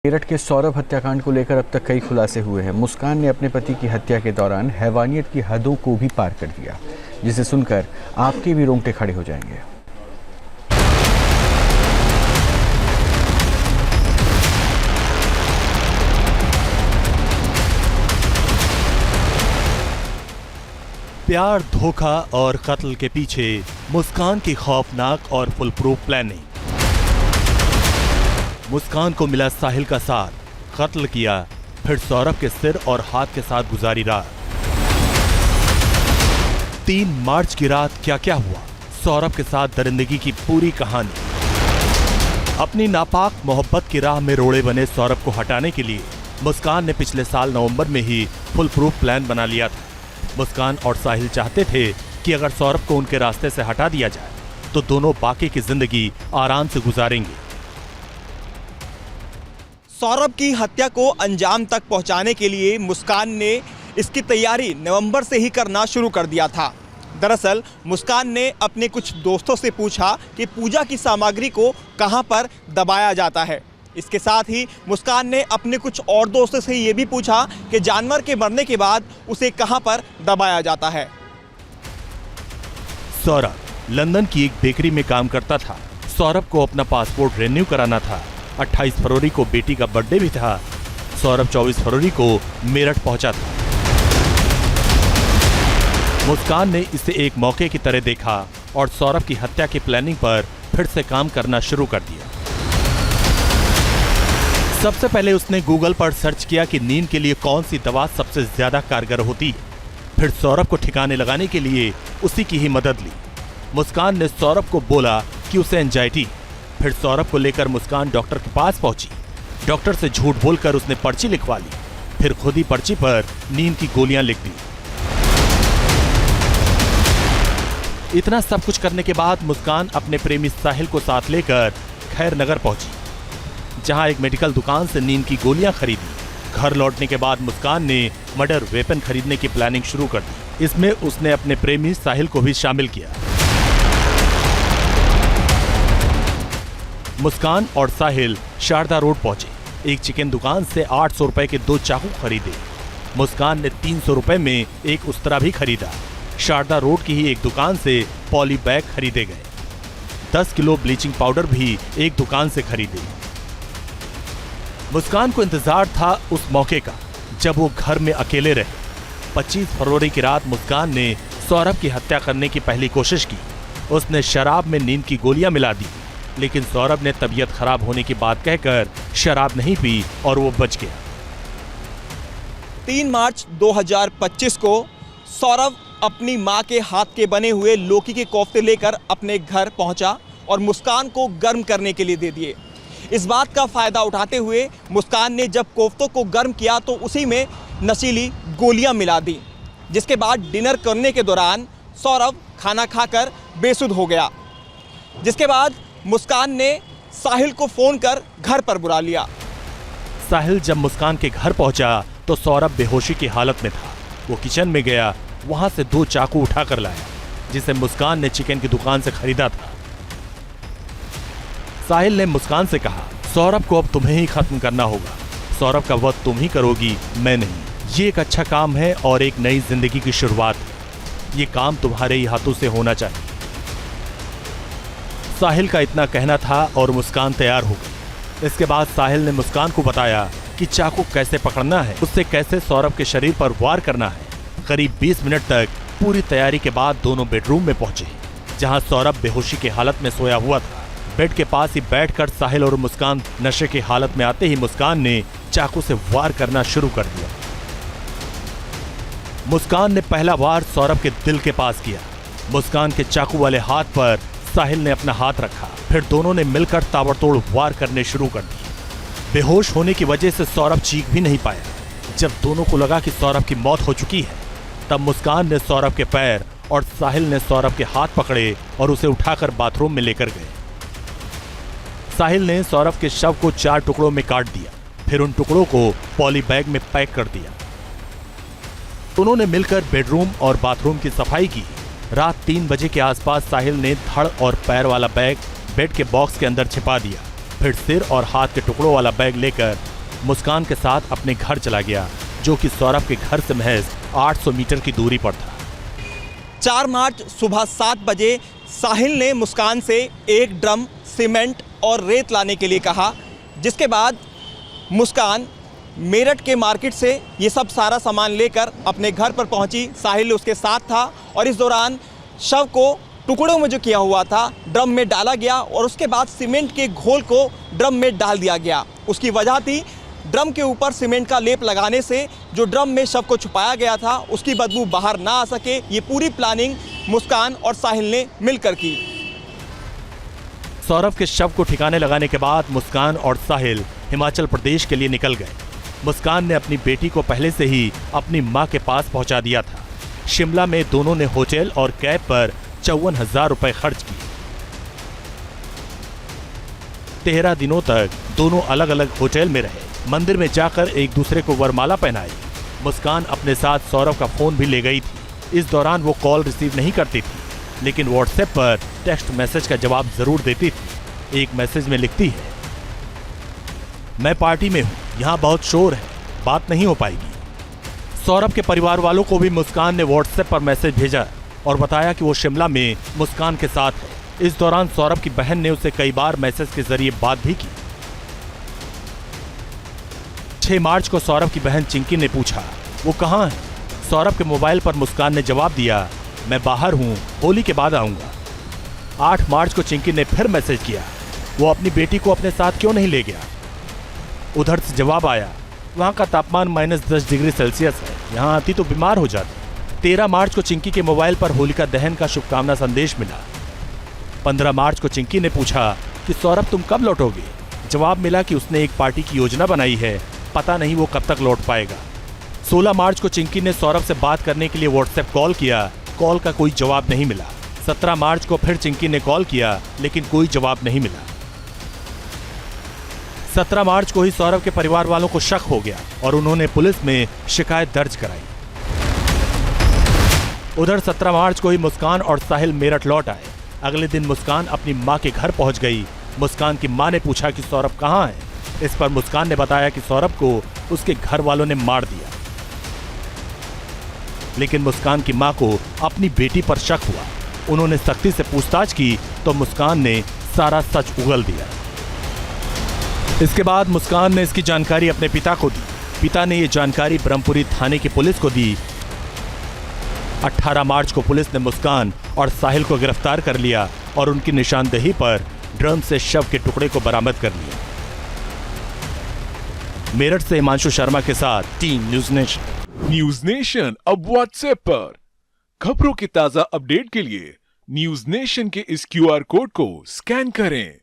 मेरठ के सौरभ हत्याकांड को लेकर अब तक कई खुलासे हुए हैं। मुस्कान ने अपने पति की हत्या के दौरान हैवानियत की हदों को भी पार कर दिया, जिसे सुनकर आपके भी रोंगटे खड़े हो जाएंगे। प्यार, धोखा और कत्ल के पीछे मुस्कान की खौफनाक और फुल प्रूफ प्लानिंग। मुस्कान को मिला साहिल का साथ, कत्ल किया, फिर सौरभ के सिर और हाथ के साथ गुजारी रात। 3 मार्च की रात क्या क्या हुआ, सौरभ के साथ दरिंदगी की पूरी कहानी। अपनी नापाक मोहब्बत की राह में रोड़े बने सौरभ को हटाने के लिए मुस्कान ने पिछले साल नवंबर में ही फुल प्रूफ प्लान बना लिया था। मुस्कान और साहिल चाहते थे कि अगर सौरभ को उनके रास्ते से हटा दिया जाए तो दोनों बाकी की जिंदगी आराम से गुजारेंगे। सौरभ की हत्या को अंजाम तक पहुंचाने के लिए मुस्कान ने इसकी तैयारी नवंबर से ही करना शुरू कर दिया था। दरअसल मुस्कान ने अपने कुछ दोस्तों से पूछा कि पूजा की सामग्री को कहां पर दबाया जाता है। इसके साथ ही मुस्कान ने अपने कुछ और दोस्तों से ये भी पूछा कि जानवर के मरने के बाद उसे कहां पर दबाया जाता है। सौरभ लंदन की एक बेकरी में काम करता था। सौरभ को अपना पासपोर्ट रिन्यू कराना था। 28 फरवरी को बेटी का बर्थडे भी था। सौरभ 24 फरवरी को मेरठ पहुंचा था। मुस्कान ने इसे एक मौके की तरह देखा और सौरभ की हत्या की प्लानिंग पर फिर से काम करना शुरू कर दिया। सबसे पहले उसने गूगल पर सर्च किया कि नींद के लिए कौन सी दवा सबसे ज्यादा कारगर होती है। फिर सौरभ को ठिकाने लगाने के लिए उसी की ही मदद ली। मुस्कान ने सौरभ को बोला कि उसे एंजाइटी। फिर सौरभ को लेकर मुस्कान डॉक्टर के पास पहुंची। डॉक्टर से झूठ बोलकर उसने पर्ची लिखवा ली। फिर खुद ही पर्ची पर नींद की गोलियां लिख दी। इतना सब कुछ करने के बाद मुस्कान अपने प्रेमी साहिल को साथ लेकर खैरनगर पहुंची, जहां एक मेडिकल दुकान से नींद की गोलियां खरीदी। घर लौटने के बाद मुस्कान ने मर्डर वेपन खरीदने की प्लानिंग शुरू कर दी। इसमें उसने अपने प्रेमी साहिल को भी शामिल किया। मुस्कान और साहिल शारदा रोड पहुंचे। एक चिकन दुकान से 800 रुपए के 2 चाकू खरीदे। मुस्कान ने 300 रुपए में एक उस्तरा भी खरीदा। शारदा रोड की ही एक दुकान से पॉली बैग खरीदे गए। 10 किलो ब्लीचिंग पाउडर भी एक दुकान से खरीदे। मुस्कान को इंतजार था उस मौके का जब वो घर में अकेले रहे। 25 फरवरी की रात मुस्कान ने सौरभ की हत्या करने की पहली कोशिश की। उसने शराब में नींद की गोलियां मिला दी, लेकिन सौरभ ने तबीयत खराब होने की बात कहकर शराब नहीं पी और वो बच गया। 3 मार्च 2025 को सौरभ अपनी मां के हाथ के बने हुए लौकी के कोफ्ते लेकर अपने घर पहुंचा और मुस्कान को गर्म करने के लिए दे दिए। इस बात का फायदा उठाते हुए मुस्कान ने जब कोफ्तों को गर्म किया तो उसी में नशीली गोलियां मिला दी, जिसके बाद डिनर करने के दौरान सौरभ खाना खाकर बेसुध हो गया। जिसके बाद मुस्कान ने साहिल को फोन कर घर पर बुला लिया। साहिल जब मुस्कान के घर पहुंचा तो सौरभ बेहोशी की हालत में था। वो किचन में गया, वहां से 2 चाकू उठाकर लाया, जिसे मुस्कान ने चिकन की दुकान से खरीदा था। साहिल ने मुस्कान से कहा, सौरभ को अब तुम्हें ही खत्म करना होगा। सौरभ का वध तुम ही करोगी, मैं नहीं। ये एक अच्छा काम है और एक नई जिंदगी की शुरुआत है। ये काम तुम्हारे ही हाथों से होना चाहिए। साहिल का इतना कहना था और मुस्कान तैयार हो गई। इसके बाद साहिल ने मुस्कान को बताया कि चाकू कैसे पकड़ना है, उससे कैसे सौरभ के शरीर पर वार करना है। करीब 20 मिनट तक पूरी तैयारी के बाद दोनों बेडरूम में पहुंचे, जहां सौरभ बेहोशी की हालत में सोया हुआ था। बेड के पास ही बैठकर साहिल और मुस्कान नशे की हालत में आते ही मुस्कान ने चाकू से वार करना शुरू कर दिया। मुस्कान ने पहला वार सौरभ के दिल के पास किया। मुस्कान के चाकू वाले हाथ पर साहिल ने अपना हाथ रखा। फिर दोनों ने मिलकर ताबड़तोड़ वार करने शुरू कर दिए। बेहोश होने की वजह से सौरभ चीख भी नहीं पाया। जब दोनों को लगा कि सौरभ की मौत हो चुकी है, तब मुस्कान ने सौरभ के पैर और साहिल ने सौरभ के हाथ पकड़े और उसे उठाकर बाथरूम में लेकर गए। साहिल ने सौरभ के शव को 4 टुकड़ों में काट दिया। फिर उन टुकड़ों को पॉली बैग में पैक कर दिया। उन्होंने मिलकर बेडरूम और बाथरूम की सफाई की। रात 3 बजे के आसपास साहिल ने धड़ और पैर वाला बैग बेड के बॉक्स के अंदर छिपा दिया। फिर सिर और हाथ के टुकड़ों वाला बैग लेकर मुस्कान के साथ अपने घर चला गया, जो कि सौरभ के घर से महज 800 मीटर की दूरी पर था। 4 मार्च सुबह 7 बजे साहिल ने मुस्कान से 1 ड्रम सीमेंट और रेत लाने के लिए कहा, जिसके बाद मुस्कान मेरठ के मार्केट से ये सब सारा सामान लेकर अपने घर पर पहुंची। साहिल उसके साथ था और इस दौरान शव को टुकड़ों में जो किया हुआ था ड्रम में डाला गया और उसके बाद सीमेंट के घोल को ड्रम में डाल दिया गया। उसकी वजह थी ड्रम के ऊपर सीमेंट का लेप लगाने से जो ड्रम में शव को छुपाया गया था उसकी बदबू बाहर ना आ सके। ये पूरी प्लानिंग मुस्कान और साहिल ने मिलकर की। सौरभ के शव को ठिकाने लगाने के बाद मुस्कान और साहिल हिमाचल प्रदेश के लिए निकल गए। मुस्कान ने अपनी बेटी को पहले से ही अपनी मां के पास पहुंचा दिया था। शिमला में दोनों ने होटल और कैब पर 54,000 रुपए खर्च किए। 13 दिनों तक दोनों अलग अलग होटल में रहे। मंदिर में जाकर एक दूसरे को वरमाला पहनाई। मुस्कान अपने साथ सौरभ का फोन भी ले गई थी। इस दौरान वो कॉल रिसीव नहीं करती थी, लेकिन व्हाट्सएप पर टेक्स्ट मैसेज का जवाब जरूर देती थी। एक मैसेज में लिखती है, मैं पार्टी में हूं, यहां बहुत शोर है, बात नहीं हो पाएगी। सौरभ के परिवार वालों को भी मुस्कान ने व्हाट्सएप पर मैसेज भेजा और बताया कि वो शिमला में मुस्कान के साथ है। इस दौरान सौरभ की बहन ने उसे कई बार मैसेज के जरिए बात भी की। 6 मार्च को सौरभ की बहन चिंकी ने पूछा, वो कहां है? सौरभ के मोबाइल पर मुस्कान ने जवाब दिया, मैं बाहर हूं, होली के बाद आऊंगा। 8 मार्च को चिंकी ने फिर मैसेज किया, वो अपनी बेटी को अपने साथ क्यों नहीं ले गया? उधर से जवाब आया, वहां का तापमान -10 डिग्री सेल्सियस है, यहां आती तो बीमार हो जाती। 13 मार्च को चिंकी के मोबाइल पर होलिका दहन का शुभकामना संदेश मिला। 15 मार्च को चिंकी ने पूछा कि सौरभ तुम कब लौटोगे? जवाब मिला कि उसने एक पार्टी की योजना बनाई है, पता नहीं वो कब तक लौट पाएगा। 16 मार्च को चिंकी ने सौरभ से बात करने के लिए व्हाट्सएप कॉल किया, कॉल का कोई जवाब नहीं मिला। 17 मार्च को फिर चिंकी ने कॉल किया, लेकिन कोई जवाब नहीं मिला। 17 मार्च को ही सौरभ के परिवार वालों को शक हो गया और उन्होंने पुलिस में शिकायत दर्ज कराई। उधर 17 मार्च को ही मुस्कान और साहिल मेरठ लौट आए। अगले दिन मुस्कान अपनी मां के घर पहुंच गई। मुस्कान की मां ने पूछा कि सौरभ कहां है। इस पर मुस्कान ने बताया कि सौरभ को उसके घर वालों ने मार दिया, लेकिन मुस्कान की मां को अपनी बेटी पर शक हुआ। उन्होंने सख्ती से पूछताछ की तो मुस्कान ने सारा सच उगल दिया। इसके बाद मुस्कान ने इसकी जानकारी अपने पिता को दी। पिता ने यह जानकारी ब्रह्मपुरी थाने की पुलिस को दी। 18 मार्च को पुलिस ने मुस्कान और साहिल को गिरफ्तार कर लिया और उनकी निशानदेही पर ड्रम से शव के टुकड़े को बरामद कर लिया। मेरठ से हिमांशु शर्मा के साथ team news nation. News nation अब व्हाट्सएप पर खबरों के ताजा अपडेट के लिए न्यूज नेशन के इस QR कोड को स्कैन करें।